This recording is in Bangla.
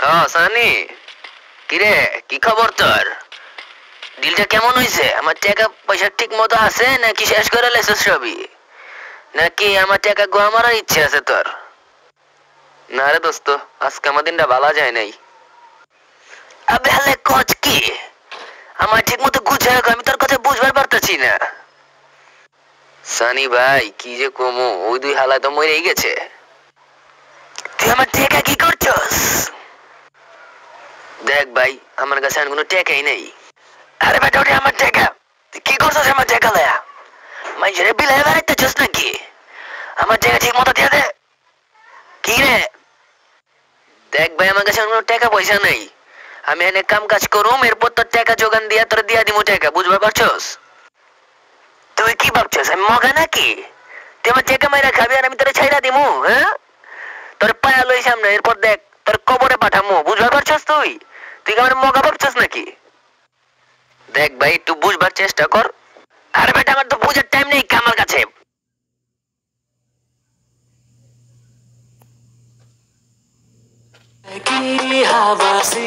হ্যাঁ সানি, কিরে কি খবর তোর? ডিলটা কেমন হয়েছে? আমার টাকা পয়সা ঠিক মতো আছে নাকি শেষ করে লেছিস সবই? নাকি আমার টাকা গোয়া মারার ইচ্ছে আছে তোর? না রে দোস্ত, আজকে আমার দিনটা ভালো যায় নাই। আবে হালে কোচ কি? আমার ঠিক মতো গুছায় আমি তোর কথা বুঝবার পারতেছি না। সানি ভাই কি যে কমু, ওই দুই হালা তো মরেই গেছে। তুই আমার টাকা কি করছস? দেখ ভাই, আমার কাছে আর কোনো টাকাই নেই। আরে বেটা ওটা আমার টাকা, তুই কি করছস আমার টাকা লয়া? মানুষের বিলাই বেড়াইতেছস নাকি? আমার টাকা ঠিক মতো দিয়ে দে। কি রে? দেখ ভাই, আমার কাছে আর কোনো টাকা পয়সা নেই। আমি এনে কাম কাজ করুম, এরপর তোর টাকা যোগান দিয়া তোর দিয়া দিমু টাকা, বুঝবার পারছস? তুই কি ভাবছস আমি মগা নাকি? তুই আমার টাকা মাইরা খাবি আর আমি তোরে ছাইরা দিমু, হ্যাঁ? তোর পায়া লই সামনে, এরপর দেখ তোর কবরে পাঠামু, বুঝবার পারছস তুই? তুই কি আমার মগা ভাবছস নাকি? দেখ ভাই একটু বুঝবার চেষ্টা কর। আরে বেটা আমার তো বুঝার টাইম নেই আমার কাছে। की हवा सी